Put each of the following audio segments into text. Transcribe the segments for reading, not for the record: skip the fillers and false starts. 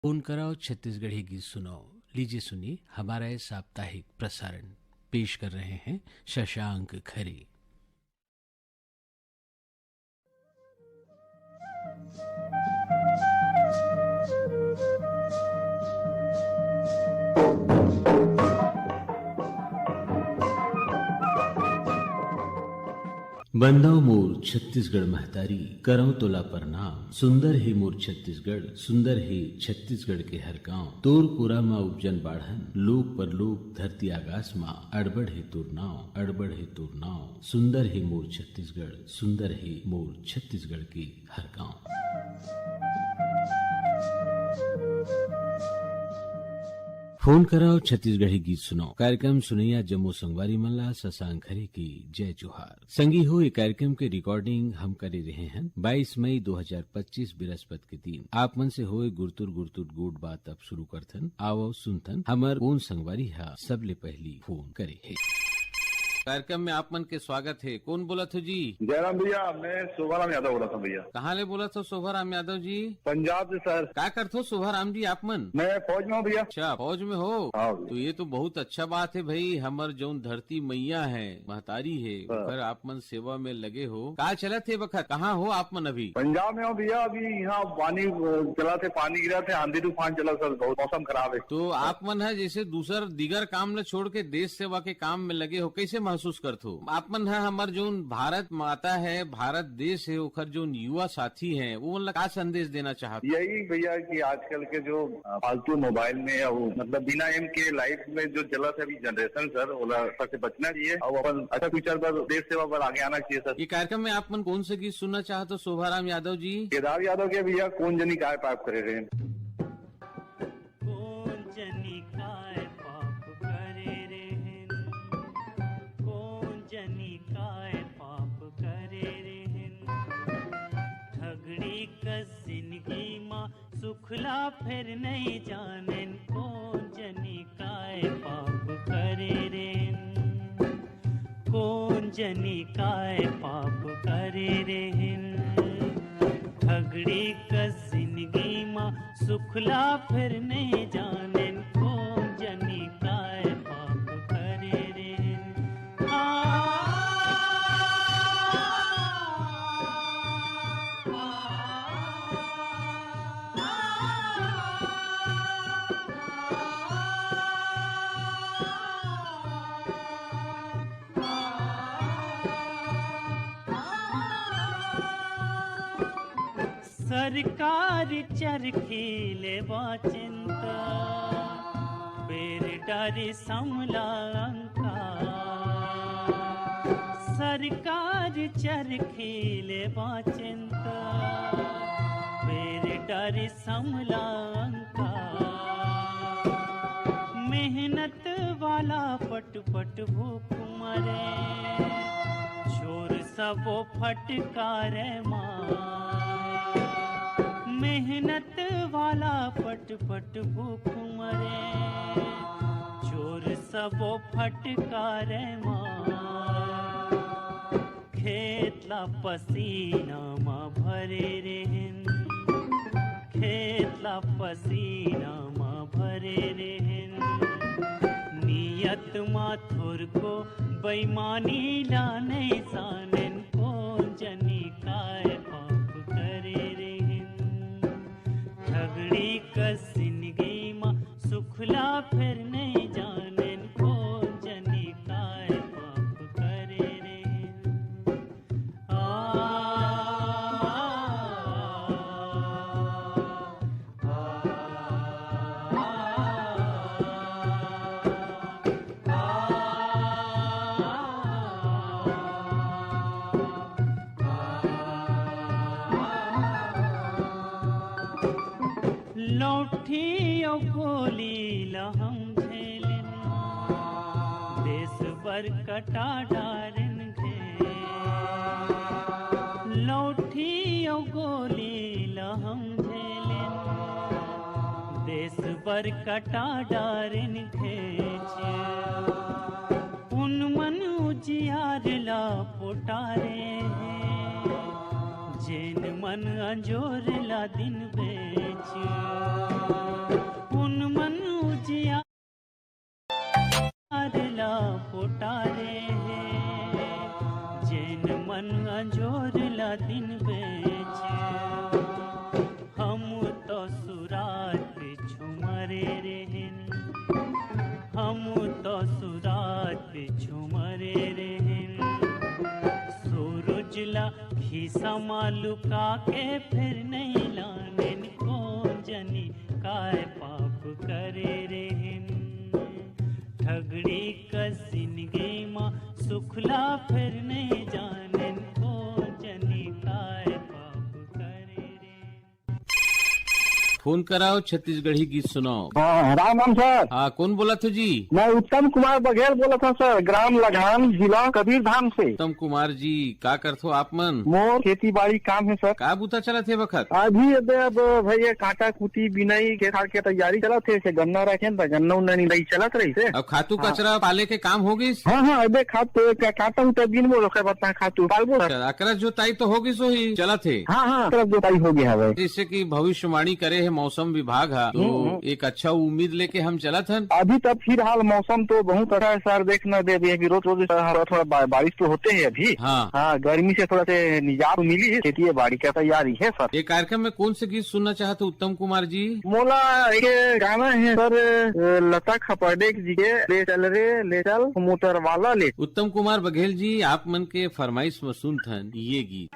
Phone कराओ छत्तीसगढ़ी गीत सुनाओ। लीजिए सुनिए हमारा ये साप्ताहिक प्रसारण। पेश कर रहे हैं शशांक खरे। बंदाओ मोर छत्तीसगढ़ महतारी, करौ तोला प्रणाम। सुंदर ही मोर छत्तीसगढ़, सुंदर ही छत्तीसगढ़ के हर गांव। तोर कुरा मा उपजन बाढ़न, लोक परलोक धरती आकाश मा। अड़बड़ है तोर नाव, अड़बड़ है तोर नाव। सुंदर ही मोर छत्तीसगढ़, सुंदर ही मोर छत्तीसगढ़ की हर गांव। फोन कराओ छत्तीसगढ़ी गीत सुनाओ। कार्यक्रम सुनैया जम्मू संगवारी मल्ला शशांक खरे की जय जोहार। संगी हो ये कार्यक्रम के रिकॉर्डिंग हम करे रहे हैं 22 मई 2025 बृहस्पति के दिन। आप मन से होए गुरतुर गुरतुर गुड बात अब शुरू करथन। आओ सुनथन हमर कौन संगवारी हा सबले पहली फोन करे है। कार्यक्रम में आप मन के स्वागत है। कौन बोला था जी? जयराम भैया, मैं शोभाराम यादव बोला था भैया। कहाँ ले बोला था शोभाराम यादव जी? पंजाब से सर। क्या करते हो शोभाराम जी आप मन? मैं फौज में हूँ भैया। अच्छा फौज में हो? तो ये तो बहुत अच्छा बात है भाई। हमर जो धरती मैया है महतारी है फिर आप मन सेवा में लगे हो। कहा चला थे बखत? कहाँ हो आप मन अभी? पंजाब में हूँ भैया। अभी यहाँ पानी चला थे, पानी गिरा थे, आंधी तूफान चला सर, बहुत मौसम खराब है। तो आप मन है जैसे दूसर दिगर काम न छोड़ के देश सेवा के काम में लगे हो, कैसे महसूस करते हो? आप मन है हमार जो भारत माता है, भारत देश है, ओखर जो युवा साथी है वो मतलब क्या संदेश देना चाहते? यही भैया कि आजकल के जो फालतू मोबाइल में या मतलब बिना एम के लाइफ में जो चला था अभी जनरेशन सर, ओला से बचना चाहिए और अपन अच्छा फ्यूचर पर देश सेवा पर आगे आना चाहिए सर। ये कार्यक्रम में आप मन कौन से गीत सुनना चाहते हो शोभाराम यादव जी? केदार यादव के भैया कौन जनी काय पाप करे रहे। सुखला फिर नहीं जानेन, कौन जनी काय पाप करे रे। कौन जनी काय पाप करे रे। ठगड़ी का जिंदगी माँ सुखला फिर नहीं जानेन, कौन जनी काय पाप करे रे। सरकार चरखीले चिंता बेर डारी समला अंका। सरकार चरखीले चिंता बेर डारी समला अंका। मेहनत वाला पट पट भूख मरे, छोर सबो फटकारे माँ। मेहनत वाला पट पट भूख मरे, चोर सबो फटकारे माँ। खेतला पसीना माँ भरे रेहन, खेतला पसीना माँ भरे रेहन। नियत माँ थोर को बेईमानी ला नहीं सानन, कौन जनी काय पाप करे रे। ठगड़ी का जिंदगी माँ सुखला फिर नहीं जानेन, कौन जनी काय पाप करे रे। लौठी और गोली लहम झेलन, देश भर कटा डारन घे। लौठी और गोली लहम झेलन, देश भर कटा डारन घेच। उन मन उजियार ला पोटारे हैं, जेन मन अंजोर ला दिन बेच उन मन उजिया ला पोटारे जेन मन अंजोर ला दिन बेच हम तो सुरात पिछु मरे रहेन हम तो सुरात पिछु मरे रहेन सूरज ला खीसा मालुका के फिर नहीं लानेन कौन जनी काय पाप करे रहेन ठगड़ी का जिंदगी माँ सुखला फिर नहीं जाने को जनी काय पाप करे रे। फोन कराओ छत्तीसगढ़ी गीत सुनाओ। हाँ, राम राम सर। हाँ, कौन बोला था जी? मैं उत्तम कुमार बघेल बोला था सर, ग्राम लगान जिला कबीरधाम से। उत्तम कुमार जी, का करथो आप मन? मोर खेती बाड़ी काम है सर। का बुता चला थे वक्त? अभी अब भैया काटा कुटी बिनाई के खाड़ के तैयारी चला थे से गन्ना रखे था, गन्ना उन्ना नहीं चलत रही से। अब खातू कचरा पाले के काम हो गई? हाँ हाँ, अबे खातू काटा हूँ दिन में रोके बता खातू पालबो। अकरस जोताई तो होगी सो ही चला थे। हाँ हाँ, तरफ जोताई हो गया है। जिससे की भविष्यवाणी करे है मौसम विभाग है, तो एक अच्छा उम्मीद लेके हम चला था। अभी तक फिलहाल मौसम तो बहुत अच्छा है सर, देखना दे दिए रोज रोज थोड़ा बारिश तो होते है अभी। हाँ हाँ, गर्मी से थोड़ा से निजात मिली है, खेती बाड़ी का तैयारी है सर। ये कार्यक्रम में कौन से गीत सुनना चाहते उत्तम कुमार जी? मोला ये गाना है सर, लता खपड़े जी के ले चल रे ले चल मोटर वाला ले। उत्तम कुमार बघेल जी, आप मन के फरमाइश में सुनथन ये गीत।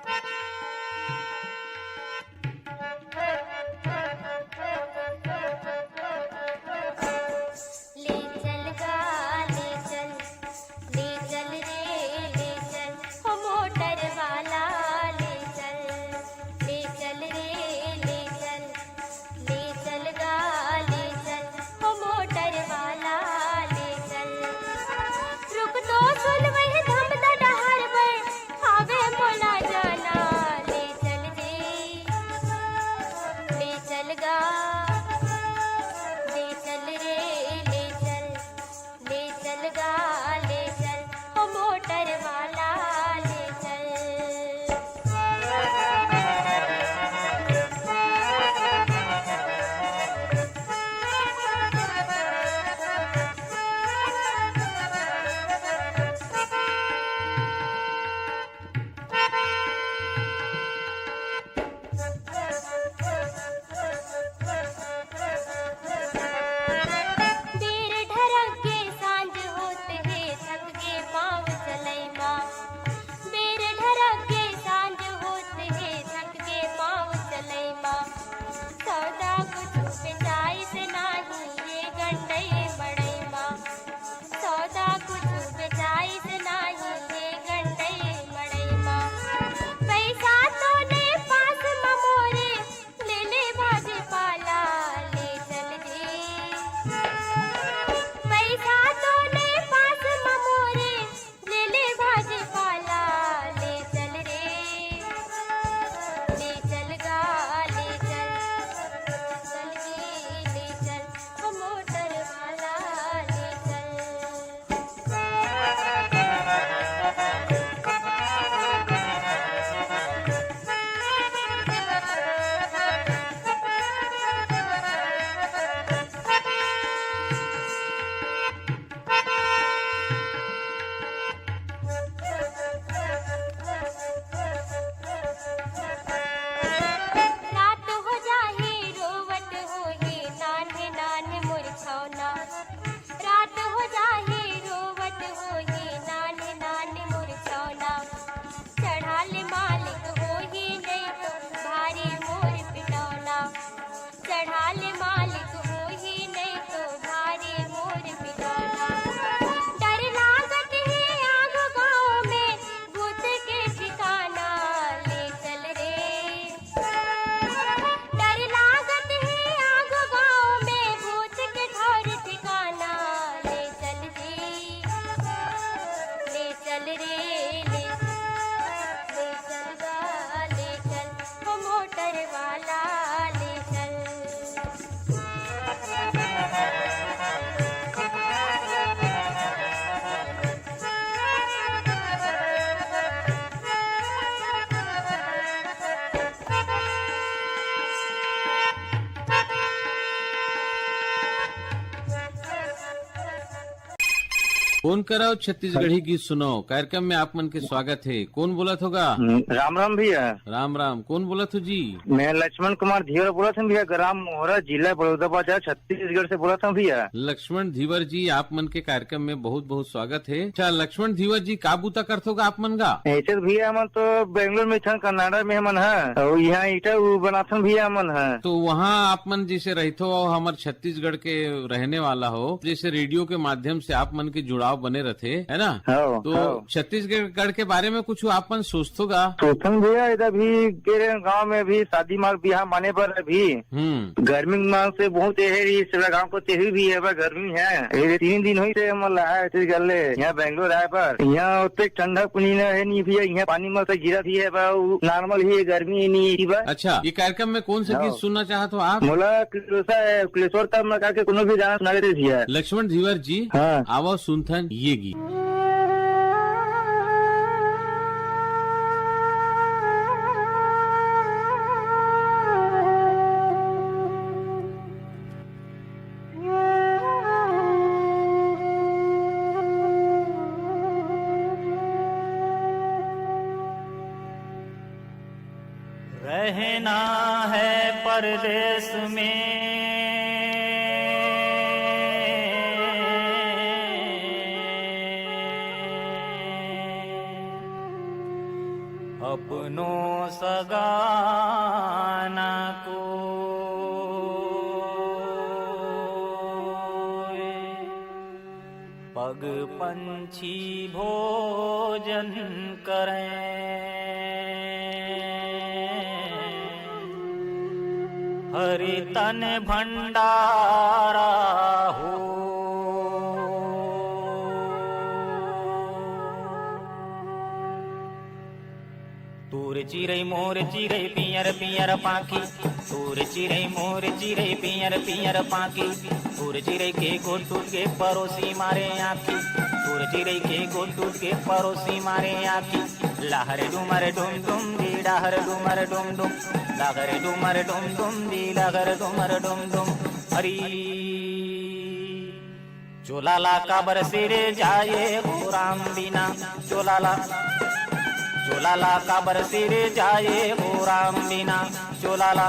फोन कराओ छत्तीसगढ़ी गीत सुनाओ कार्यक्रम में आप मन के स्वागत है। कौन बोलत होगा? राम राम भैया। राम राम। कौन बोलत हो जी? मैं लक्ष्मण कुमार धीवर बोला था भैया, ग्राम मोहरा, जिला बड़ौदा, छत्तीसगढ़ से बोला था भैया। लक्ष्मण धीवर जी, आप मन के कार्यक्रम में बहुत बहुत स्वागत है। अच्छा लक्ष्मण धीवर जी, का बूता करते होगा आप मन का? ऐसे भैया मन तो बेंगलोर में था, कनाडा में मन है, और यहाँ ईटा बनाथन भैया मन है। तो वहाँ आप मन जैसे रहते हो, हमारे छत्तीसगढ़ के रहने वाला हो, जैसे रेडियो के माध्यम से आप मन के जुड़ाव बने रहते है ना? तो छत्तीसगढ़ के बारे में कुछ आप मन सोचतोगा? सोचन भैया, इधर भी गाँव में भी शादी मार बिहार माने पर अभी गर्मी मांग से बहुत गाँव को तेही भी है, गर्मी है। 3 दिन हुई थे हम गले यहाँ बेंगलोर आए पर, यहाँ उतने ठंडा पानी है नहीं भैया, यहाँ पानी में से गिरा भी है, नॉर्मल ही गर्मी नहीं। अच्छा, ये कार्यक्रम में कौन सा गीत सुनना चाहते हो आप? मोला क्लेश्वर तब मैं के कोनो भी गाना सुना देते भैया। लक्ष्मण धीवर जी, हाँ। आवाज सुनथन ये गीत। रहना है परदेश में, अपनों सगाना को पग पंछी भोजन करें, हरि तन भंडारा हो। तूर चिरै मोर चिरै पियर पियर पाखी, तूर चिरै मोर चिरै पियर पियर पाखी, तूर चिरै के गोट टूट के पड़ोसी मारे आखी, तूर चिरै के गोट टूट के पड़ोसी मारे आखी। लहर डुमर डुम डुम दी, लहर डुमर डुम डुम, लहर डुमर डुम डुम दी, लहर डुमर डुम डुम। हरी चोलाला काबर सिरे जाए हो राम बिना, चोलाला चोलाला काबर सिरे जाए हो राम बिना, चोलाला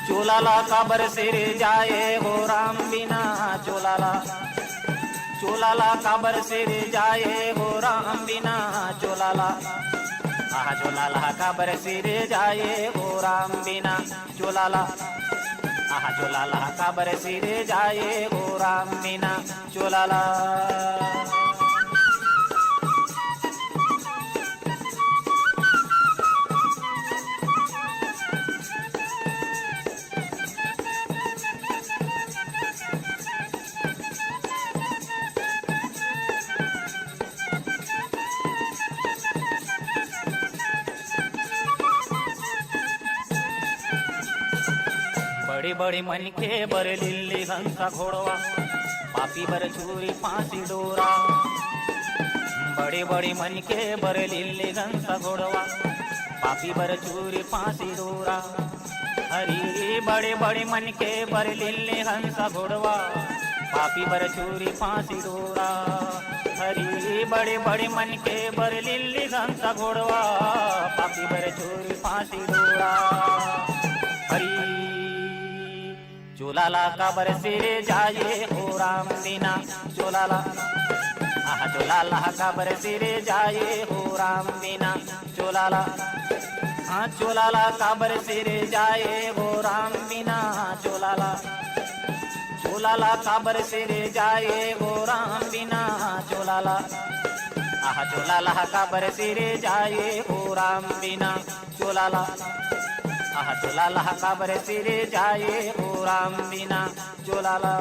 चोलाला काबर सिरे जाए हो राम बिना, चोलाला चोलाला काबर सिरे जाए हो राम बिना, चोलाला आहा चोलाला काबर सिरे जाए हो राम बिना, चोलाला आहा चोलाला काबर सिरे जाए हो राम बिना, चोलाला। बड़े बड़े मन के बर लिल्ली हंसा घोड़वा, पापी बर छुरी फांसी डोरा, बड़े बड़े मन के बर लिल्ली हंसा घोड़वा, पापी बर छुरी फांसी डोरा। हरी बड़े बड़े मन के बर लिल्ली हंसा घोड़वा, पापी बर छुरी फांसी डोरा। हरी बड़े बड़े मन के बर लिल्ली हंसा घोड़वा, पापी बर छुरी फांसी डोरा। हरी चोलाला काबर सिरे जाए हो राम बिना, चोलाला आहा चोलाला काबर सिरे जाए हो राम बिना, चोलाला हाँ चोलाला काबर सिरे जाए हो राम बिना, चोलाला चोलाला काबर सिरे जाए हो राम बिना, चोलाला आहा चोलाला काबर सिरे जाए हो राम बिना, चोलाला आहा चोलाला काबर सिरे जाए हो राम बिना, चोलाला।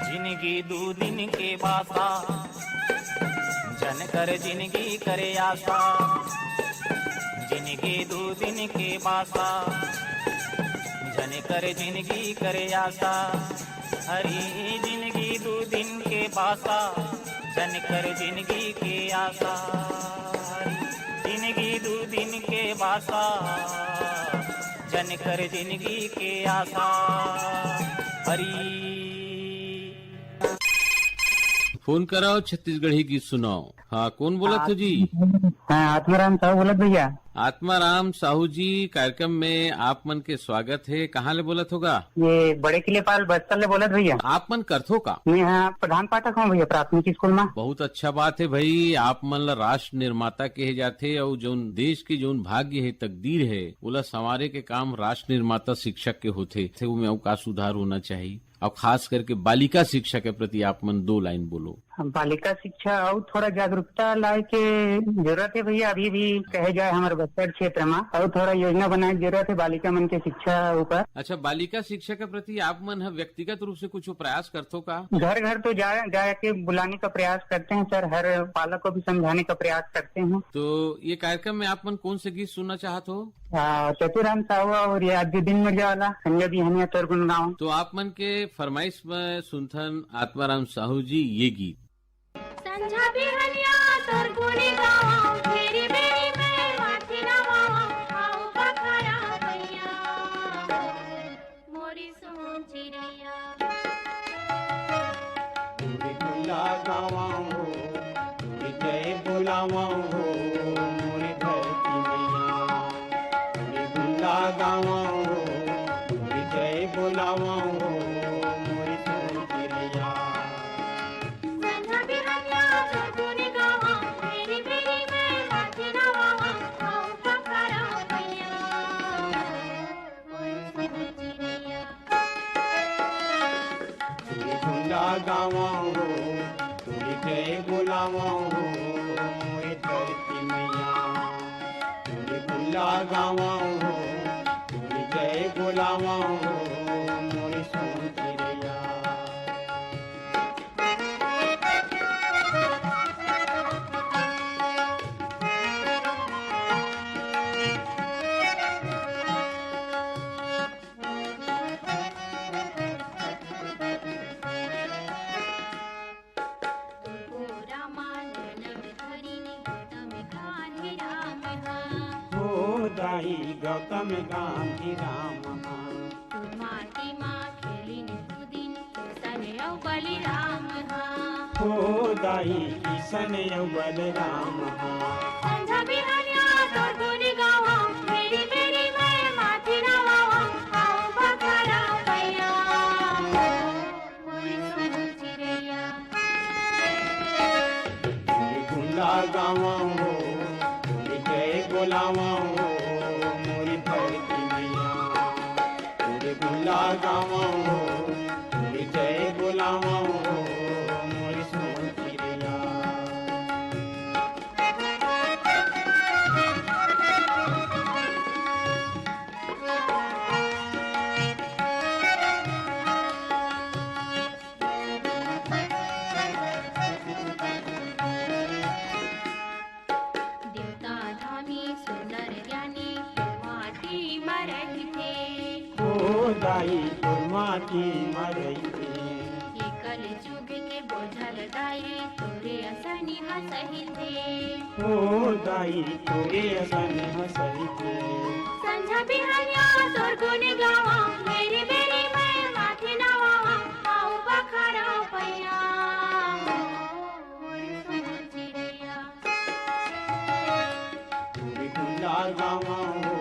जिंदगी 2 दिन के बासा, जन कर जिंदगी करे आशा, जिंदगी दो दिन के बासा जन कर जिंदगी करे आशा हरी जिंदगी दो दिन के बासा जन कर जिंदगी के आशा जिंदगी दो दिन के बासा जन कर जिंदगी के आशा हरी। फोन कराओ छत्तीसगढ़ी गीत सुनाओ। हाँ, कौन बोला था जी? हाँ, आत्माराम साहू बोलत भैया। आत्माराम साहू जी, कार्यक्रम में आप मन के स्वागत है। कहाँ ले बोलत होगा? ये बड़े किले पाल बस्तर ले बोलत भैया। आप मन करथो का? मैं हाँ प्रधान पाठक हूँ भैया प्राथमिक स्कूल में। बहुत अच्छा बात है भाई। आप मन ला राष्ट्र निर्माता कहे जाते और जोन देश के जोन भाग्य है, तकदीर है, ओला संवारे के काम राष्ट्र निर्माता शिक्षक के होते थे। उनमें का सुधार होना चाहिए और खास करके बालिका शिक्षा के प्रति आप मन 2 लाइन बोलो। बालिका शिक्षा और थोड़ा जागरूकता लाए के जरूरत है भैया। अभी भी कहे जाए हमारे बस्तर क्षेत्र में और थोड़ा योजना बनाए की जरूरत है बालिका मन के शिक्षा ऊपर। अच्छा, बालिका शिक्षा के प्रति आप मन व्यक्तिगत रूप से कुछ प्रयास करते हो का? घर घर तो जाए के बुलाने का प्रयास करते हैं सर। हर पालक को भी समझाने का प्रयास करते हैं। तो ये कार्यक्रम में आप मन कौन से गीत सुनना चाहते हो? चतुराम साहू और ये अजुद्दीन मिर्जा वाला संजय बिहानिया तोरगुन गाँव। तो आप मन के फरमाइश में सुनथन आत्माराम साहू जी ये गीत। संझा बिहनिया तोरगुन गाँव फेरी बेरी में माथी नवावा आओ बखरा भैया मोरी सुन चिड़ैया तुरी गुला गावा हो तुरी जय बुलावा हो मोरी धरती मैया तुरी गुला गावा हो तुरी जय बुलावा हो मोरी सुन चिड़ैया संझा बिहनिया तोरगुन गाँव फेरी बेरी में माथी नवावा आओ बखरा भैया मोरी सुन चिड़ैया तुरी गुला गावा हो तुरी जय बुलावा हो मोरी धरती मैया तुरी गुला गावा हो तुरी जय बुलावा हो मोरी सुन चिड़ैया गोरा मानव धरिनी गौतम गांधी राम हो दाई गौतम गांधी राम तू माटी माँ खेलिन कुदिन सने औ बलिराम हो दाई किशन यौ बलराम संझा बिहनिया तोरगुन गाँव मेरी मेरी मैं माथी नवावा आओ बखरा भैया मोरी सुन चिड़ैया तुरी गुला गावा हो तुरी जय बुलावा हो मोरी धरती मैया तुरी गुला गावा हो तुरी जय बुलावा हो मोरी सुन चिड़ैया देवता धामी सुंदर ज्ञानी माटी मरही थे हो दाई माटी मरई ये कल जुग के बोझल दाई तोरे असनी हसही थे हो दाई तोरे असन हसई संझा बिहनिया तोरगुन गाँव मेरी मेरी मैं माथी नवावा आओ बखरा भैया मोरी सुन चिड़ैया तुरी गुला गावा हो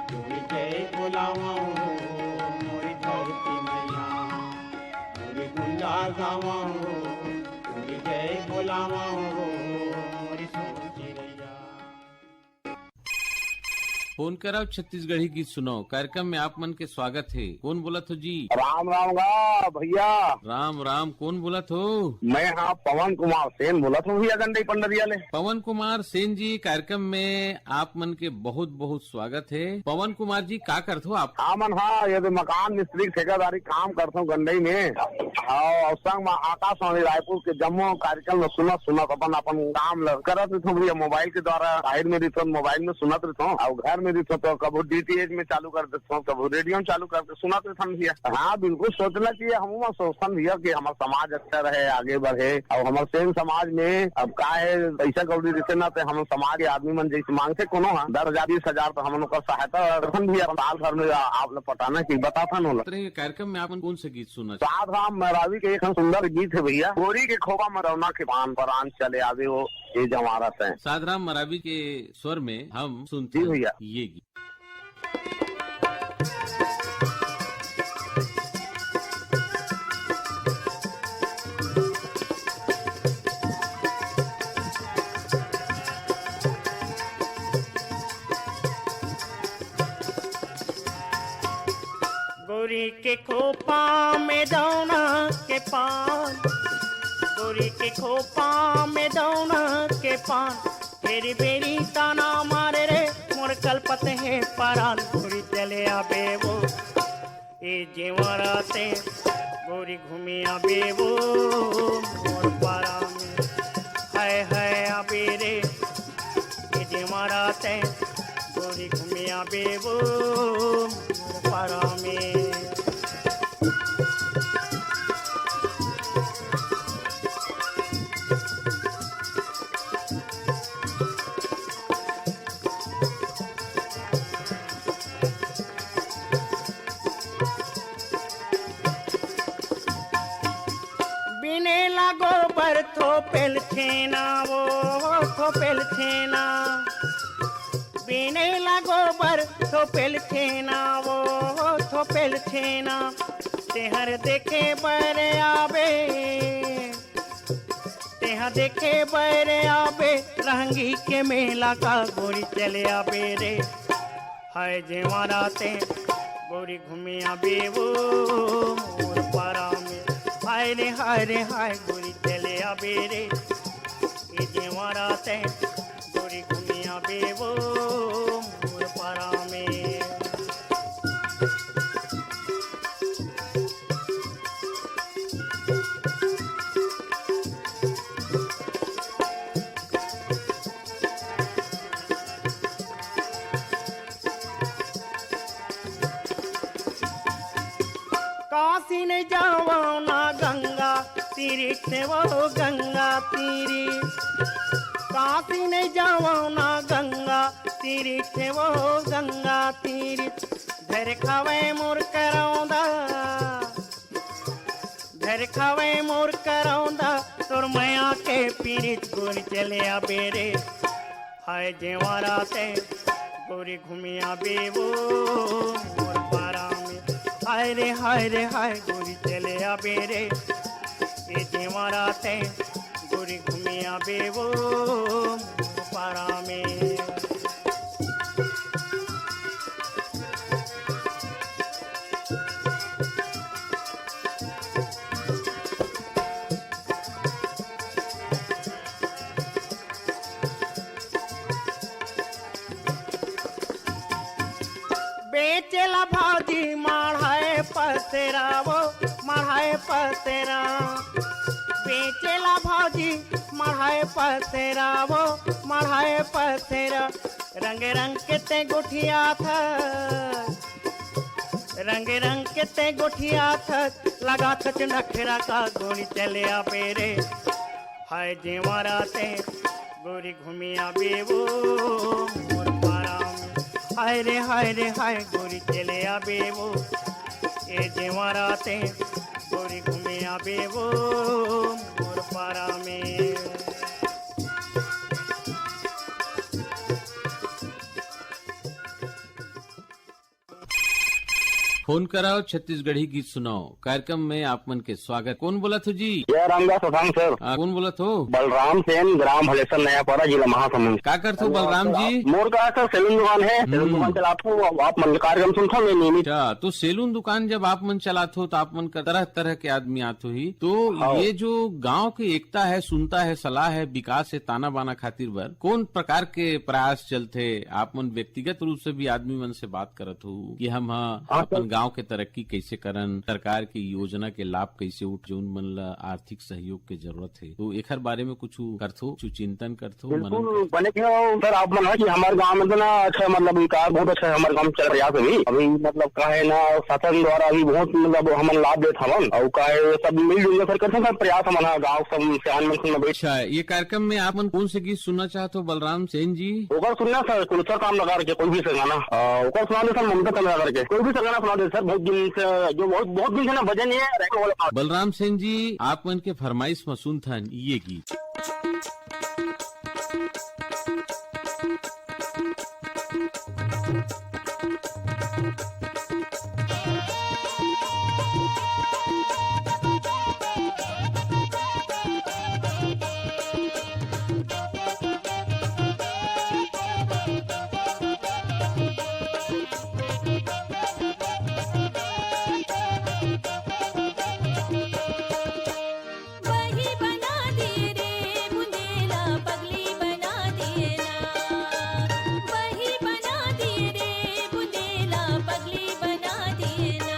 तुरी जय बुलावा हो मोरी धरती मैया तुरी गुला गावा हो तुरी जय बुलावा हो मोरी सुन चिड़ैया फोन कराओ छत्तीसगढ़ी गीत सुनाओ कार्यक्रम में आप मन के स्वागत है। कौन बोला थो जी? राम राम गा भैया। राम राम, कौन बोला थो? मैं हाँ पवन कुमार सेन बोला था भैया गंडई पंडरिया ले। पवन कुमार सेन जी, कार्यक्रम में आप मन के बहुत बहुत स्वागत है। पवन कुमार जी का करते हो आप? हाँ मन हाँ ये मकान मिस्त्री ठेकेदारी काम करता हूँ गंडई में और संग में आकाशवाणी रायपुर के जम्मू कार्यक्रम में सुनत अपन अपन काम करत रहता हूँ भैया। मोबाइल के द्वारा साइड में रहता हूँ, मोबाइल में सुनत रहता हूँ और घर में रहता तो कभी DTH में चालू कर देता हूँ, कभी रेडियो में चालू करके सुनत रहता हूँ भैया। हाँ बिल्कुल सोचना चाहिए, हम सोचता भैया कि हमारा समाज अच्छा रहे, आगे बढ़े। और हमारे सेम समाज में अब का है पैसा कौड़ी देते ना तो हम समाज के आदमी मन जैसे मांगते कोनो 10,000 20,000 तो हम लोग का सहायता भी साल भर में आप लोग पटाना की बताता न। कार्यक्रम में आप कौन से गीत सुनना? साध राम महरावी के एक सुंदर गीत है भैया, गोरी के खोबा मरौना के पान पर आन चले आवे वो ये जमारा से। साधराम मरावी के स्वर में हम सुनते हैं भैया ये गीत। गोरी के खोपा में दौना के पान, गोरी के खोपा में दौना के पान, तेरी बेरी ताना मारे रे मोर कलपत है परान। गोरी चले आबे वो ए जेवराते, गोरी घूमी आबे वो मोर पारा में, है आबे रे ए जेवराते, गोरी घूमी आबे वो मोर पारा में। गोबर थोपेल छेना वो थोपेल छेना, बीने ला गोबर थोपेल छेना वो थोपेल छेना, तेहर देखे बर आबे, तेहर देखे बर आबे रंगी के मेला का। गोरी चले आबे रे हाय जेवारा ते, गोरी घूमे आबे वो मोर पारा में, हाय रे हाय रे हाय गोरी चले आबे रे ये जेवारा ते, गोरी घूमे आबे वो मोर पारा में। काशी ने जाओ ना गंगा तीरी से वो गंगा तीरी, काशी ने जाओ ना गंगा तीरी से वो गंगा तीरी, धर खावे मोर करौंदा, धर खावे मोर करौंदा तोर माया के पीड़ित। गोरी चले आबे रे हाय जेवारा ते, गोरी घूमी आबे वो मोर पारा में, हाय रे हाय रे हाय गोरी चले आबे रे ये जेवारा ते, गोरी घूमी आबे वो मोर पारा में। बेचेला भाजी माढ़ाए पसेरा वो माढ़ाए पसेरा, बेचेला भाजी माढ़ाए पसेरा वो माढ़ाए पसेरा, रंग रंग के ते गुठिया था, रंग रंग के ते गुठिया था, लगा था नखरा का। गोरी चले आबे रे हाय जेवारा ते, गोरी घूमी आबे वो मोर पारा में, हाय रे हाय रे हाय गोरी चले आबे वो ए जेवारा ते, गोरी घूमे आबे वो मोर पारा में। फोन कराओ छत्तीसगढ़ी गीत सुनाओ कार्यक्रम में आप मन के स्वागत। कौन बोला थो जी? जय रामदास शशांक सर। कौन बोला थो? बलराम सेन, ग्राम हलेसर, नयापाड़ा, जिला महासमुंद। क्या करते हो बलराम जी? मोर का सर सैलून दुकान है, सैलून दुकान चलाता हूँ। आप मन कार्यक्रम सुनता मैं नियमित। अच्छा, तो सैलून दुकान जब आप मन चलाते हो तो आप मन का तरह तरह के आदमी आते ही, तो ये जो गांव की एकता है, सुनता है, सलाह है, विकास है, ताना बाना खातिर बर कौन प्रकार के प्रयास चलते? आप मन व्यक्तिगत रूप से भी आदमी मन से बात करत हो कि हम अपन गांव के तरक्की कैसे करन, सरकार की योजना के लाभ कैसे उठ, जो मन ला आर्थिक सहयोग के जरूरत है, तो एक बारे में कुछ करथो, कुछ चिंतन करथो? बिल्कुल बने के सर आप मन है कि हमारे गांव में तो ना अच्छा मतलब विकास बहुत अच्छा है। हमारे गांव में चल रहा है अभी मतलब का है ना शासन द्वारा अभी बहुत मतलब हम लाभ देते हवन और का है सब मिलजुल कर करते हैं प्रयास हमारा गाँव सब से। अच्छा, ये कार्यक्रम में आप मन कौन से गीत सुनना चाहते हो बलराम सेन जी? ओकर सुनना सर कुलसर काम लगा के कोई भी गाना ओकर सुना दे सर, ममता काम लगा करके कोई भी गाना सुना दे सर। बहुत दिन से जो बहुत दिन से ना भजन है। बलराम सेन जी आप मन के फरमाइश में सुन था ये गीत। वही बना दिए रे बुंदेला, पगली बना दिए ना। वही बना दिए रे बुंदेला, पगली बना दिए ना।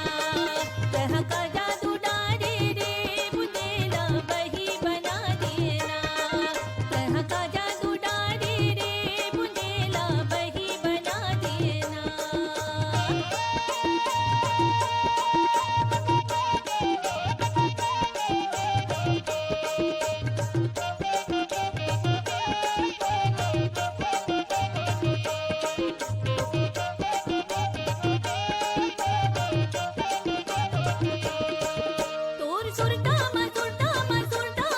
कह का जादू डारे रे बुंदेला, वही बना दिए ना। कह का जादू डारे रे बुंदेला, वही बना दिए ना। तोर सुरता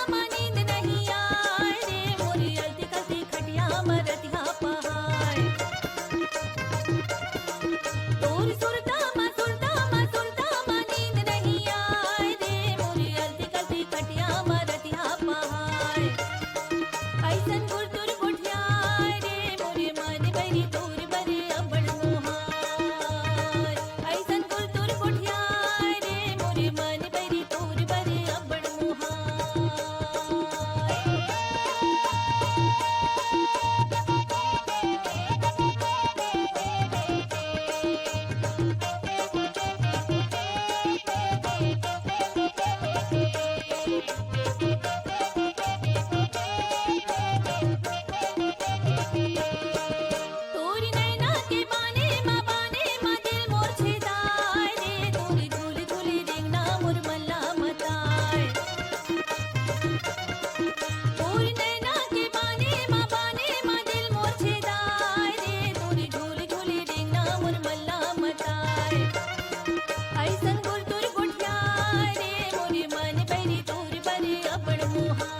मा नींद नहीं आए रे मोरी अलती कलती खटिया मरतिया पहाड़। तोर सुरता मा नींद नहीं आए रे मोरी अलती कलती खटिया मरतिया पहाड़। ऐसन गुरतुर गुठिया रे मोरे मन बरी तोर बरे अबड़ मोहार। ऐसन गुरतुर गुठिया रे मोरे मन बरी तोर बरे अबड़ मोहार। तोरी नैना के बाने मा दिल मोर छेदाए रे तोरी झूली झूली रेंगना मोर मल्ला मताए। तोरी नैना के बाने मा दिल मोर छेदाए रे तोरी झूली झूली रेंगना मोर मल्ला मताए। ऐसन गुरतुर गुठिया रे मोरे मन बरी तोर बरे अबड़ मोहा।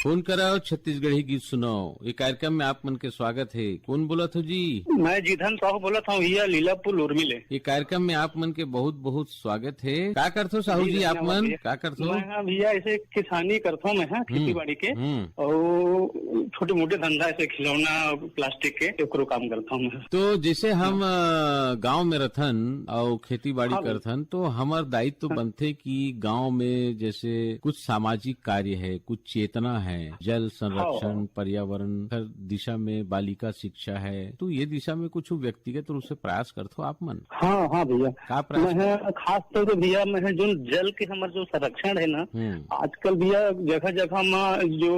फोन कराओ छत्तीसगढ़ी गीत सुनाओ, ये कार्यक्रम में आप मन के स्वागत है। कौन बोला था जी? मैं जीधन साहू बोला था भैया लीलापुर उर्मिले। ये कार्यक्रम में आप मन के बहुत बहुत स्वागत है। क्या करते साहू जी आप मन? क्या करते हो? मैं भैया ऐसे किसानी करता हूँ, मैं खेती बाड़ी के और छोटे मोटे धंधा ऐसे खिलौना प्लास्टिक के एकरो काम करता हूँ मैं। तो जैसे हम गांव में रहथन और खेती बाड़ी करथन तो हमार दायित्व तो बनते कि गांव में जैसे कुछ सामाजिक कार्य है, कुछ चेतना है, जल संरक्षण, पर्यावरण हर दिशा में, बालिका शिक्षा है, तो ये दिशा में कुछ व्यक्तिगत रूप से प्रयास करते हो आप मन? हाँ हाँ भैया, का प्रयास? मैं खास तौर पर भैया मैं जो जल के हमारे जो संरक्षण है ना, आजकल भैया जगह जगह में जो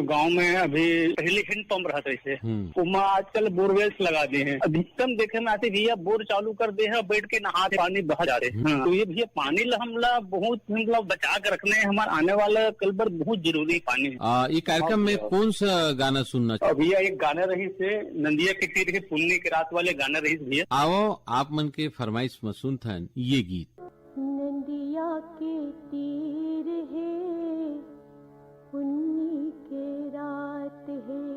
गांव में अभी पहले हैंड पंप रहते थे वो आजकल बोरवेल्स लगा दिए हैं। अधिकतम देखे में आते भैया बोर चालू कर दे है, बैठ के नहा पानी बहा जा रहे हैं। तो ये भैया पानी हमला बहुत मतलब बचा के रखने हमारे आने वाला कल पर बहुत जरूरी पानी है। ये कार्यक्रम में कौन सा गाना सुनना? भैया एक गाना रही से नंदिया के तीर के पुण्य के रात वाले गाना रही भैया। आओ आप मन के फरमाइश में सुनथन ये गीत। नंदिया के तीर है पुन्नी के रात है,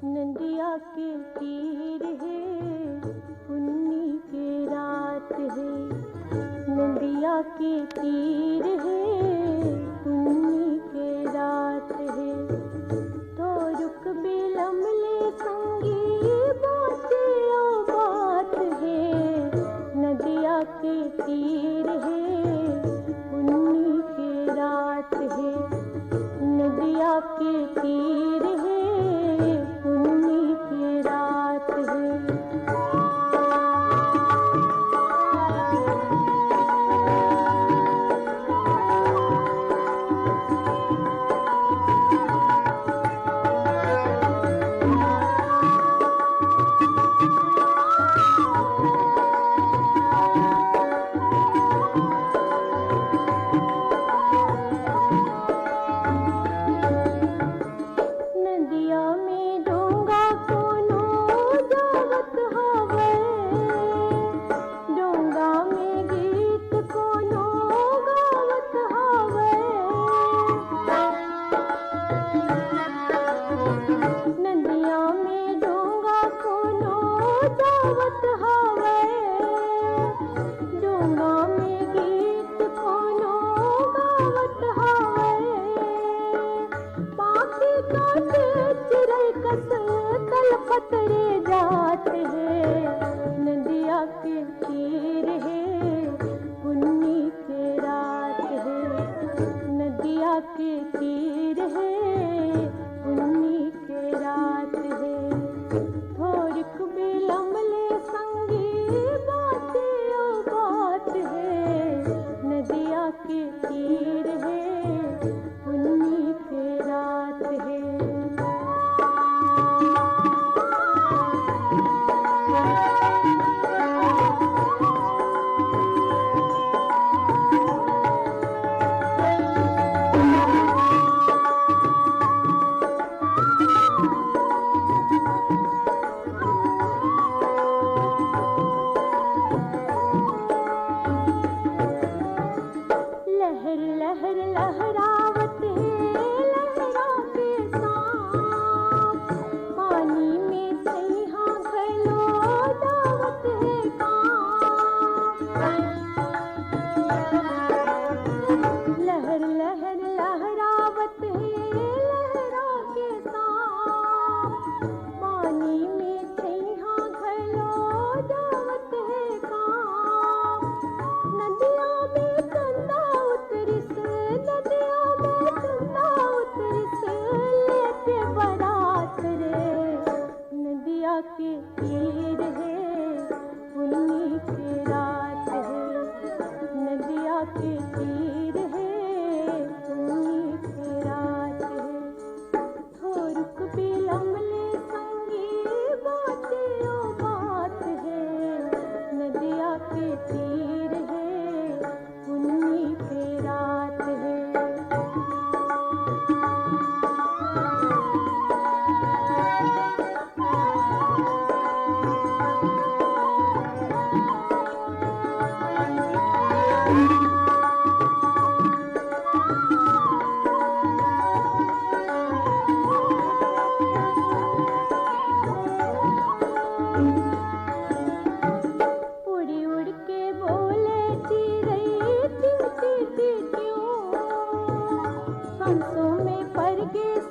नंदिया के तीर है पुन्नी के रात है, नंदिया के तीर है पुन्नी के रात है, तो रुक बिलमले संगी बाते ओ बात है, नदिया के तीर है पुन्नी के रात है, नदिया के तीर है पुन्नी के रात है।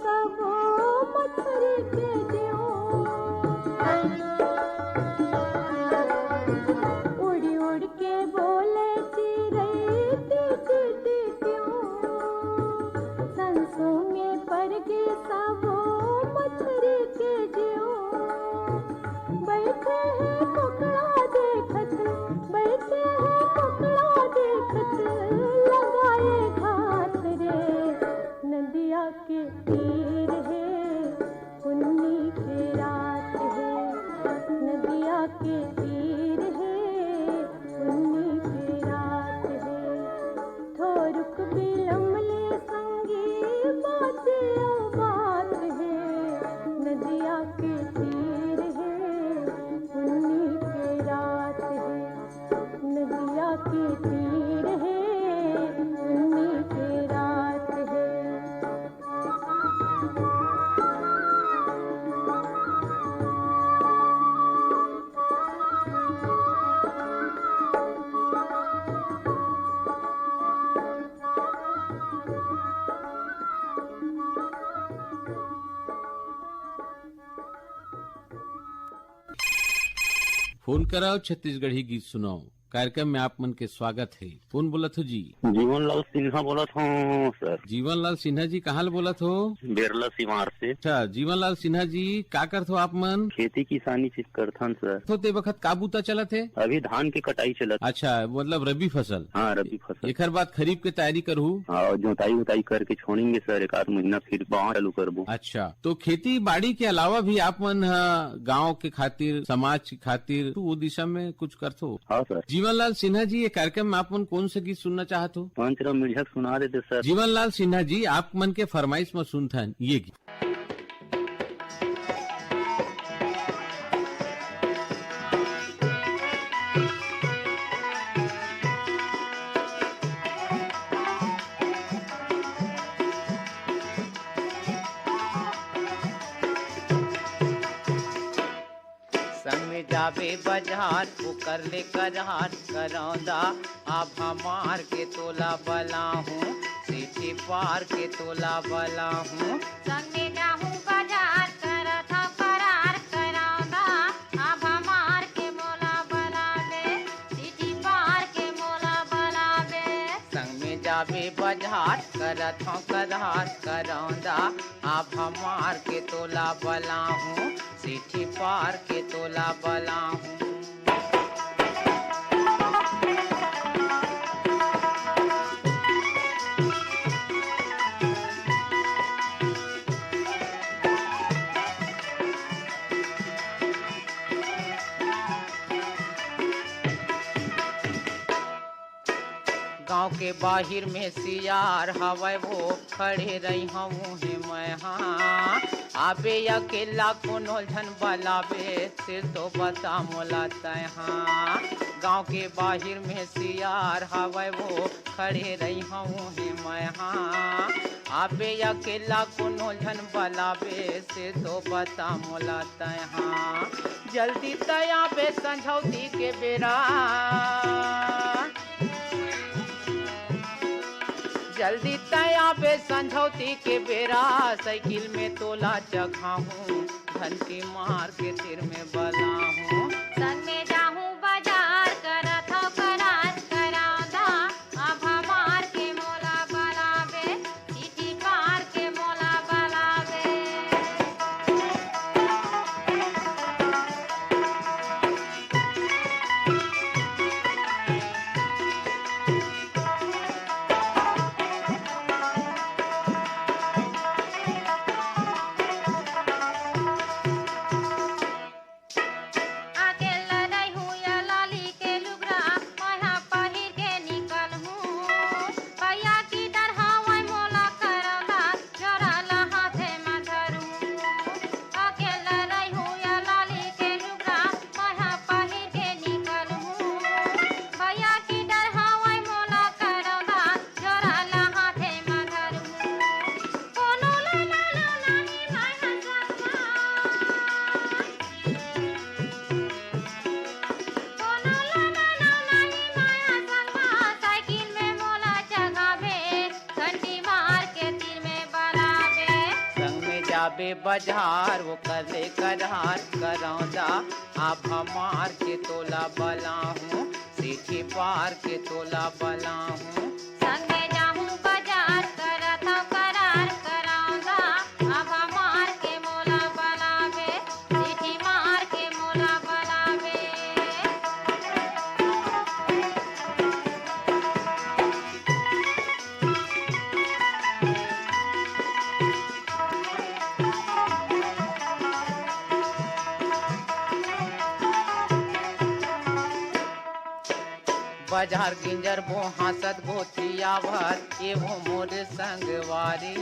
सबो मछरी के ज्यों उड़ी उड़ के बोले चिड़ै टी त्यों संसों में पर गे सबो मछरी के ज्यों बैठे हैं कोकड़ा देखत बैठे हैं कोकड़ा देखत लगाए घाट रे नदिया के तीर है पुन्नी के रात है नदिया के तीर है पुन्नी के रात है थोरुक बिलमले संगी बात है नदिया के तीर है पुन्नी के रात है नदिया के तीर है पुन्नी के रात है फोन कराओ छत्तीसगढ़ी गीत सुनाओ कार्यक्रम में आप मन के स्वागत है। कौन बोलत हो जी? जीवनलाल सिन्हा बोलत हूँ सर। जीवनलाल सिन्हा जी कहाँ बोलत हो? बेरला सीमार से। अच्छा जीवनलाल सिन्हा जी का करत हो आप मन? खेती किसानी चीज करथन सर। तो ते वक्त काबूता चलत है? अभी धान की कटाई चलत। अच्छा मतलब रबी फसल? हाँ रबी फसल। एक बाद खरीफ की तैयारी करूँ? हाँ जोताई उताई करके छोड़ेंगे सर एक आध महीना फिर बाढ़ चालू करबो। अच्छा तो खेती बाड़ी के अलावा भी आप मन गाँव के खातिर समाज के खातिर वो दिशा में कुछ करते हो? हाँ सर। जीवनलाल सिन्हा जी ये कार्यक्रम में आप मन कौन से गीत सुनना चाहते हो? पंचराम मिर्झा सुना देते सर। जीवनलाल सिन्हा जी आप मन के फरमाइश में सुनता ये गीत। जावे बाजार वो कर ले करार करौदा आप हमार के तोला बला हूँ सीटी पार के तोला बला हूँ संगे जाहूँ बाजार करत हूँ करार करौदा आप हमार के मोला बनावे सीटी पार के मोला बनावे संग में जावे बाजार करत हूँ करार करौदा आप हमार के तोला बला हूँ सीटी पार के तोला बला हूँ। गाँव के बाहिर में सियार हवै वो खड़े रही हूँ मैं हाँ आबे अकेला कोनो झन बलाबे सिर तो बता मोला तय हाँ गाँव के बाहिर में सियार हवै वो खड़े रही हूँ मैं हाँ आबे अकेला कोनो झन बलाबे सिर तो बता मोला तय हाँ जल्दी तया पे संझौती के बेरा जल्दी तया पे संझौती के बेरा साइकिल में तोला चखाऊं धन की मार के सिर में बलाऊं संग में जाहूँ बाजार करत हूँ करार करौदा अब हमार के मोला बनावे सीटी पार के मोला बनावे जाबे बाजार वो कर ले करार करौदा आप हमार के तोला बला हूँ सीठी पार के तोला बला हूँ संगे जाहूं बाजार करत हूं करार कराऊंगा अब हमार के मोला बलावे सीटी मार के मोला बलावे बाजार गिंजर भो हासत गोथियावत ये वो मोर संगवारी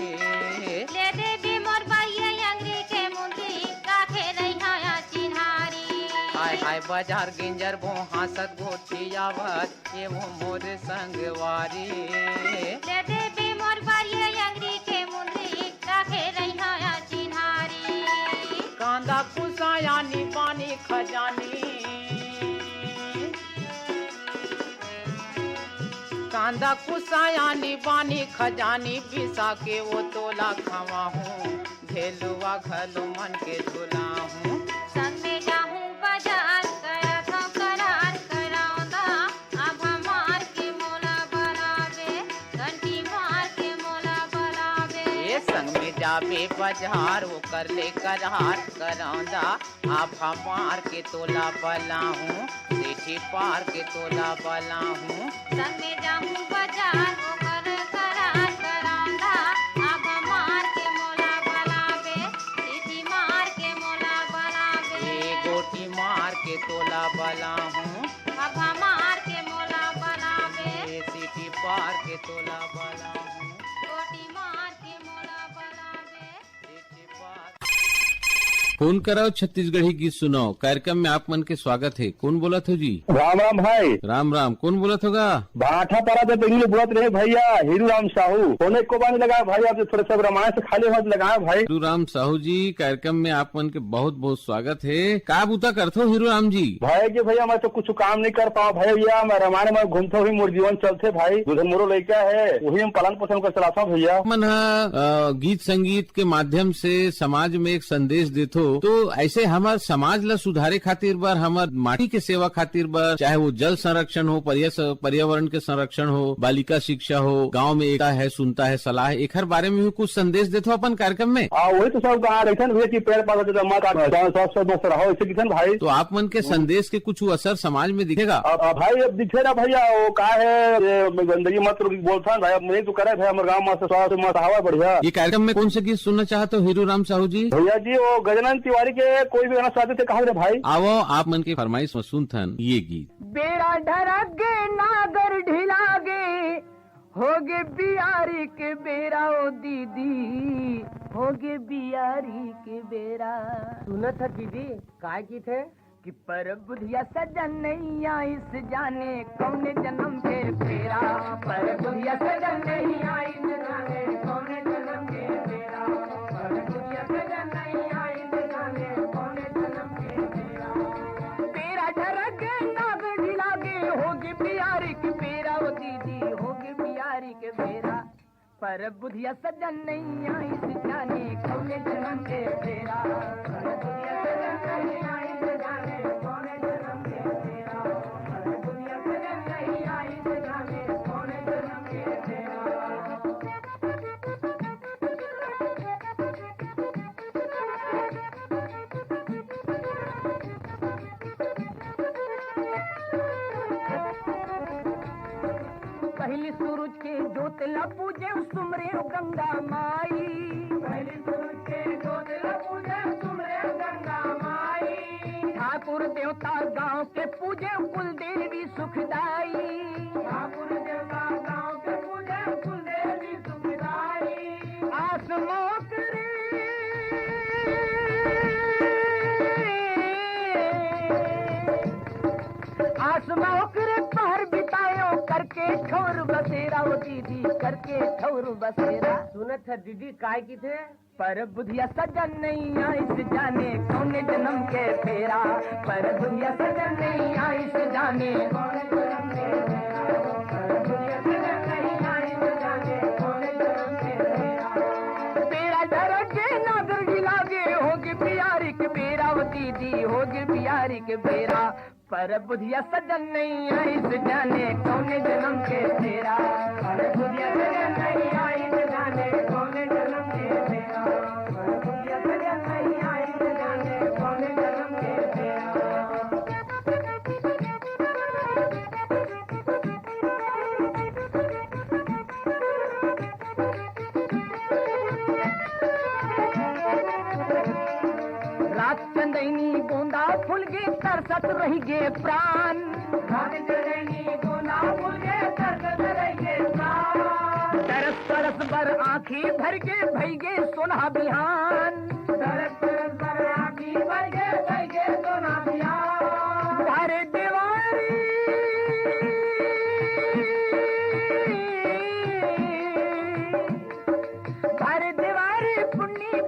ले दे भी मोर बाइये अंगरी के मुंदी राखे रही हाया चिन्हारी हाय हाय बाजार गिंजर भो हासत गोथियावत ये वो मोर संगवारी ले दे भी मोर बाइये अंगरी के मुंदी राखे रही हाया चिन्हारी कांदा कुसाया नी पानी खजानी कांदा कुसाया नी पानी खजानी पिसा के वो तोला खावा हूँ घेलुआ घलो मन के झुला हूँ संग में जाहूं बाजार करत हूं करार कराऊंगा अब हमार के मोला बलावे घंटी मार के मोला बलावे ये संग में जाबे बाजार वो कर ले करार करौंदा आप हमार के तोला बला हूँ सीठी पार के तोला बला हूँ संग में जाहूं बाजार वो कर करार कराऊंगा अब हमार के मोला बलावे सीटी मार के मोला बलावे ये गोटी मार के तोला बला हूँ अब हमार के मोला बलावे ये सीठी पार के तोला बला हूँ गोटी मार के मोला बलावे सीठी पार फोन कराओ छत्तीसगढ़ी गीत सुनाओ कार्यक्रम में आप मन के स्वागत है। कौन बोला था जी? राम राम भाई। राम राम। कौन बोला होगा? बाठा पड़ा था इंग्लिश बोलत रहे भैया हीरू राम साहू होने को बानी लगा भाई आपसे थोड़ा सा रामायण से खाली हाथ लगाया भाई। हीरू राम साहू जी कार्यक्रम में आप मन के बहुत बहुत स्वागत है। का बूता करते हो हीरू राम जी? भाई जी भैया मैं तो कुछ काम नहीं कर पाऊँ भैया मैं रामायण में घूमते हुए मोर जीवन चलते भाई उधर मोरो लड़का है वही हम पालन पोषण कर चलाता हूँ भैया। मन गीत संगीत के माध्यम से समाज में एक संदेश देते तो ऐसे हमार समाज ला सुधारे खातिर बर हमार माटी के सेवा खातिर बर चाहे वो जल संरक्षण हो पर्यावरण के संरक्षण हो बालिका शिक्षा हो गांव में एकता है सुनता है सलाह एक हर बारे में भी कुछ संदेश देते हो अपन कार्यक्रम में। वही तो सब कहा रहते भैया की पेड़ पौधा रहो ऐसे किसान भाई तो आप मन के संदेश के कुछ असर समाज में दिखेगा भाई अब दिखे ना भैया वो का है गंदगी मत बोलता भाई अब नहीं तो करे भाई हमारे गाँव में स्वास्थ्य मत हवा बढ़िया। ये कार्यक्रम में कौन से गीत सुनना चाहते हो हीरू राम साहू जी? भैया जी वो गजानन तिवारी के कोई भी गाना चाहते थे कहा रे भाई। आओ आप मन की फरमाइश में सुनथन ये गीत। बेड़ा ढरगे नागर ढिलागे होगे बियारी के बेरा ओ दीदी होगे बियारी के बेरा। सुना था दीदी काय की थे कि पर बुधिया सजन नहीं आई इस जाने कौन जन्म के फेरा पर बुधिया सजन नहीं आई इस जाने कौन जन्म के फेरा पर बुधिया सजन नहीं आई इस जाने कौन जन्म के फेरा। तेरा ढरक नाग ढिलागे होगी बियारी की बेरा ओ दीदी होगी बियारी के बेरा पर बुधिया सजन नहीं आई इस जाने कौन जन्म के फेरा पर बुधिया सजन नहीं आई इस जाने कौन जन्म के फेरा पर बुधिया सजन नहीं आई इस जाने कौन जन्म के फेरा। पहली सूरज के जोत ला पूजे सुमरे गंगा माई पहली सूरज के जोत ला पूजे सुमरे गंगा माई ठाकुर देवता गांव के पूजे कुल देवी सुखदाई ठाकुर देवता गांव के पूजे कुल देवी सुखदाई। आसमां करे आसमां करे पहर बितायो करके ठौर बसेरा वो दीदी करके ठौर बसेरा। सुनत है दीदी काय की थे पर बुधिया सजन नहीं आई इस जाने कौन जन्म के फेरा पर बुधिया सजन नहीं आई इस जाने कौन जन्म के फेरा पर बुधिया सजन नहीं आई इस जाने कौन जन्म के फेरा। तेरा डर के नागर बेरा वो दीदी होगी बिहारी के बेरा पर बुधिया सजन नहीं आई से जाने कौने जन्म के तेरा पर बुधिया सजन नहीं आई से जाने कौने जन्म के तेरा पर बुधिया सजन नहीं आई से जाने कौने जन्म के रात चंदैनी बूंदा फूल गे तरसत रही गे प्राण रात चंदैनी बूंदा फूल गे तरसत रही गे प्राण तरस तरस बर आँखी भर गे भई गे सोना बिहान तरस तरस बर आँखी भर गे भई गे सोना बिहान हरे दीवारी हरे दीवारी पुन्नी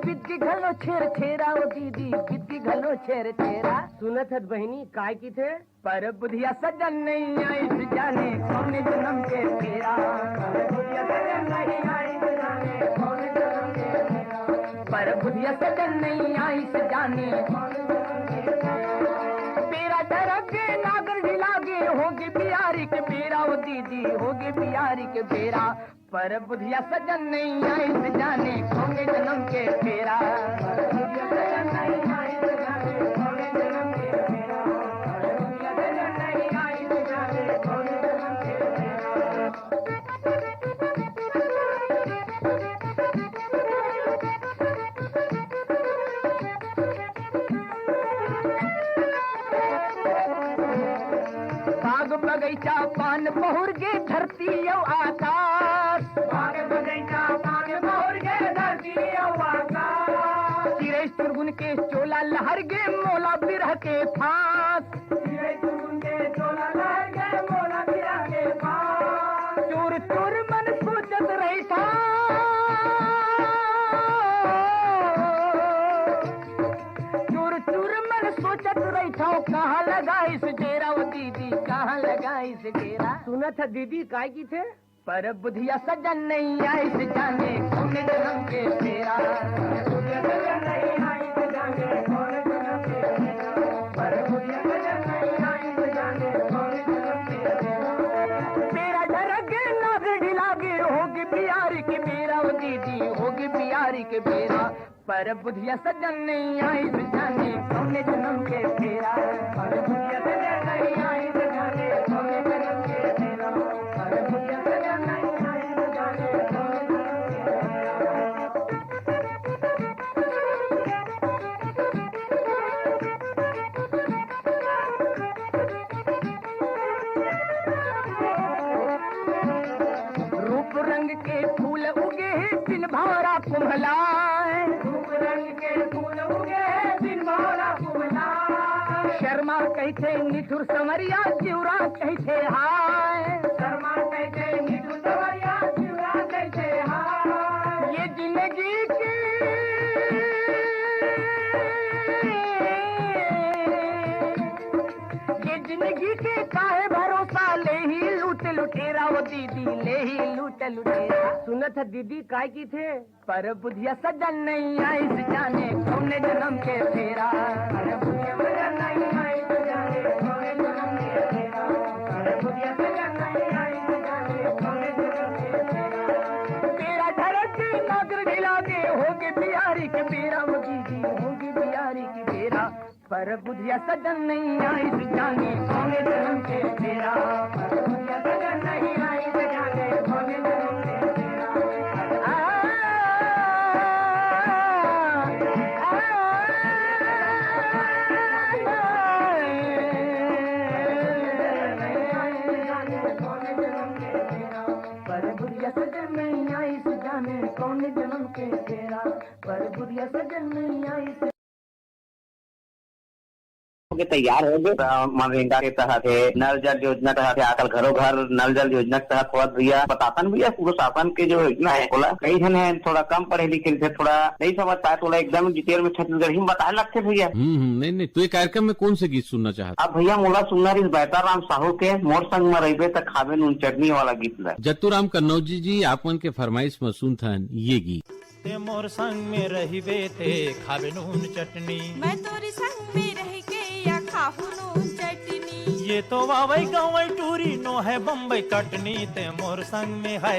बिद्दी घलो छेर छेरा वो दीदी बिद्दी घलो छेर छेरा सुनत है बहनी काय की थे पर बुधिया सजन नहीं आई से जाने कौन जन्म के तेरा पर बुधिया सजन नहीं आई से जाने कौन जन्म के तेरा पर बुधिया सजन नहीं आई से जाने तेरा डरगे नागर ढिलागे होगी बिहारी के बेरा वो दीदी होगी बिहारी के बेरा पर बुधिया सजन नहीं आई से जाने कौन जन्म के तेरा पर बुधिया सजन नहीं आई से जाने कौन जन्म के तेरा पर बुधिया सजन नहीं आई से जाने कौन जन्म के बाग बगीचा पान बहुर गे धरती यौ आकाश बाग बगीचा पान बहुर गे धरती यौ आकाश चिरे सुरगुन के चोला लहर गे मोला बिरह के फांस चिरे सुरगुन के चोला लहर गे मोला बिरह के फांस चूर चूर मन सोचत रही था चूर चूर मन सोचत रही था कहाँ लगा इस डेरा वो दीदी कहाँ लगा इस डेरा सुना था दीदी काय की थे पर बुधिया सजन नहीं आई से जाने कौन जन्म के तेरा पर बुधिया सजन नहीं आई से जाने कौन जन्म के तेरा पर बुधिया सजन नहीं आई से जाने कौन जन्म के तेरा डरगे नागे ढिलागे होगी बिहारी के बेरा वो दीदी होगी बिहारी के बेरा पर बुधिया सजन नहीं आई से जाने कौन जन्म के तेरा पर बुधिया सजन नहीं आई से जाने कौन जन्म के तेरा पर बुधिया सजन नहीं आई से जाने कौन रूप रंग के फूल उगे दिन भौरा कुम्हलाए रूप रंग के फूल उगे दिन भौरा कुम्हलाए शर्मा कहते निठुर समरिया चिवरा कहते हाय शर्मा कहते निठुर समरिया चिवरा कहते हाय ये जिंदगी की ये जिंदगी के काहे भरोसा ले ही लूट लुटेरा वो दीदी ले ही लूट लुटेरा सुनत है दीदी काय की थे पर बुधिया सजन नहीं आई से जाने कौन जन्म के तेरा पर बुधिया सजन नहीं आई से जाने कौन जन्म के तेरा पर बुधिया सजन नहीं आई से जाने कौन जन्म के तेरा तेरा धरत नागर ढिलागे होगी बिहारी के बेरा वो दीदी होगी बिहारी के बेरा पर बुधिया सजन नहीं आई से जाने कौन जन्म के तेरा पर बुधिया सजन नहीं आई से जाने कौन जन्म के तेरा पर बुधिया सजन नहीं आई से जाने कौन जन्म के तेरा पर बुधिया सजन नहीं आई से के तैयार हो गए मनरेगा के तहत है नल जल योजना तहत है आजकल घरों घर नल जल योजना के तहत हुआ भैया बतातन भैया पूर्व शासन के जो योजना है बोला कई जन है थोड़ा कम पढ़े लिखे थे थोड़ा नहीं समझ पाए थोड़ा एकदम डिटेल में छत्तीसगढ़ी में बताए लगते भैया नहीं तो ये कार्यक्रम में कौन से गीत सुनना चाहते अब भैया मोला सुनना इस बेहतर राम साहू के मोर संग में रही तक खावे नून चटनी वाला गीत ला जत्तूराम कन्नौजी जी आपन के फरमाइश में सुनथन ये गीत ते मोर संग में रहिबे ते खावे नून चटनी। मैं तोरी संग में रह के या खाहू नून चटनी। ये तो वावई गवई टूरी नो है बम्बई कटनी ते मोर संग में है।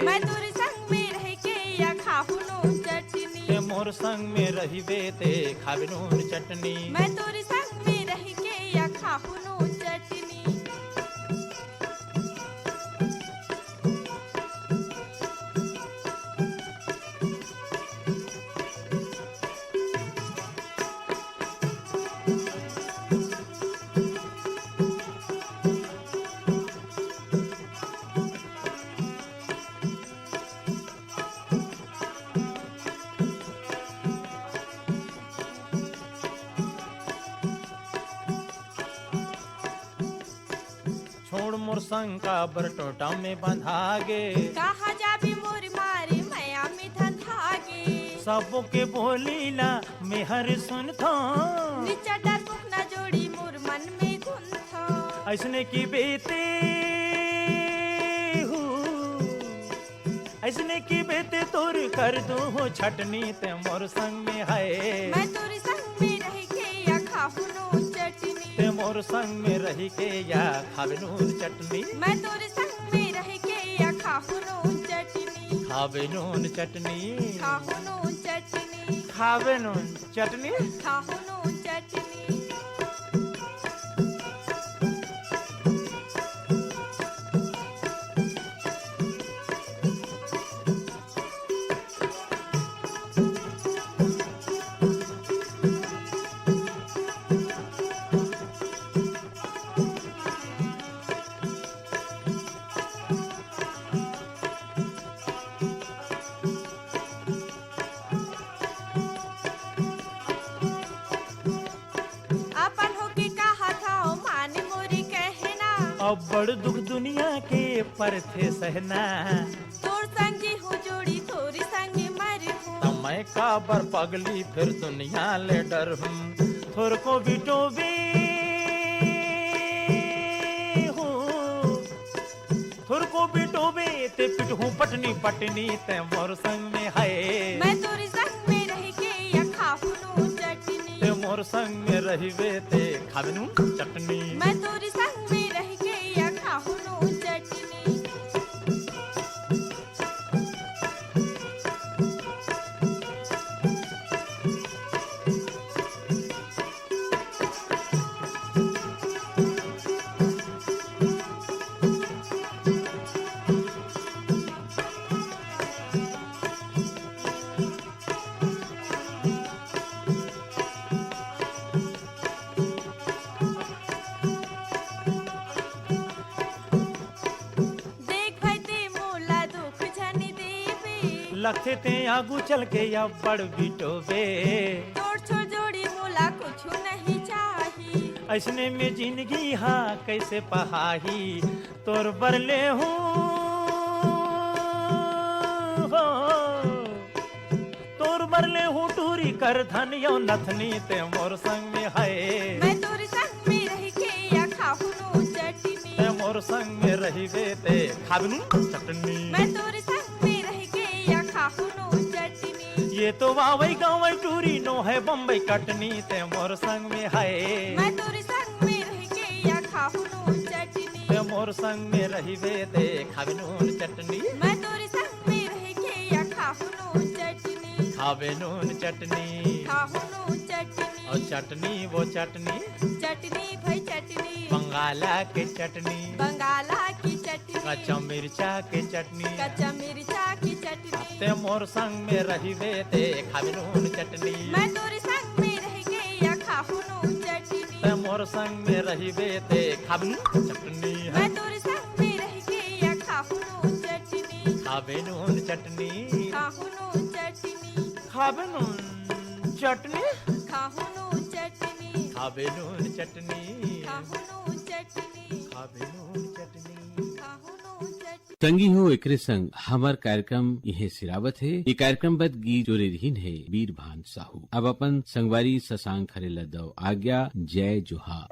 मैं तोरी संग में रह के या खाहू नून चटनी। ते मोर संग में रहिबे ते खावे नून चटनी। मैं तोरी संग में रह के या खाहू नून चटनी। छोड़ मोर संग का बरटोटा में बंधागे। कहा जाबी मोर मारे माया में धंधागे। सबो के बोलीला मैं हर सुनता। नीचा डर बुक न जोड़ी मोर मन में गुंथा। ऐसने की बेते ऐसने की बेते तोर कर दो हो छटनी ते मोर संग में है। मैं तोरी संग में रह के या खाहू नून चटनी। ते मोर संग में रही के या खावे नून चटनी। मैं तोरी संग में रह के या खाहू नून चटनी। खावे नून चटनी। खाहू नून चटनी। खावे नून चटनी। खाहू नून चटनी। अपन होके कहा था ओ मान मोरी कहना। अब बड़ दुख दुनिया के पर थे सहना। तोर संगी हो जोड़ी तोरी संगी मर हूँ। मैं का बर पगली फिर दुनिया ले डर हूँ। थोर को बिटोबे हूँ। थोर को बिटोबे ते पिटहूँ पटनी पटनी ते मोर संग में है। मैं तोरी संग में रह के या खाहू नून चटनी। ते मोर संग में रहिबे ते खावे नून चटनी। मैं तोरी संग में रह के या खाहू नून चटनी। देख भाई ते मोला दुख झनी देवे। लखे ते आगू चल के या बड़ बिटोबे। तोड़ छोड़ जोड़ी मोला कुछ नहीं चाही। ऐसने में जिंदगी हा कैसे पहाही। तोर बरले हूँ तोर बरले हूँ टूरी कर धन यो नथनी ते मोर संग में है। मैं तोरी संग में रह के या खाहू नून चटनी। ते मोर संग में रहिबे ते खावे नून चटनी। मैं तोरी संग में रह के या खाहू नून चटनी। ये तो वावई गावई टूरी नो है बम्बई कटनी ते मोर संग में है। मैं तोरी संग में रह के या खाहू नून चटनी। ते मोर संग में रहिबे ते खावे नून चटनी। मैं तोरी संग में रह के या खाहू नून चटनी। खावे नून चटनी। खाहू नून चटनी। और चटनी वो चटनी चटनी भाई चटनी। बंगाला के चटनी। बंगाला की चटनी। कच्चा मिर्चा के चटनी। कच्चा मिर्चा की चटनी। ते मोर संग में रहिबे ते खावे नून चटनी। मैं तोरी संग में रह के या खाहू नून चटनी। ते मोर संग में रहिबे ते खावे नून चटनी। मैं तोरी संग में रह के या खाहू नून चटनी। खावे नून चटनी। खाहू नून चटनी। खावे नून चटनी। खाहू नून चटनी। खावे नून चटनी। खाहू नून चटनी। खावे नून चटनी। खाहू नून चटनी। संगी हो एकरे संग हमार कार्यक्रम यह सिरावत है। ये कार्यक्रम बद गीत जोरे रहीन है वीर भान साहू। अब अपन संगवारी ससांग खरे लदव आज्ञा। जय जोहार।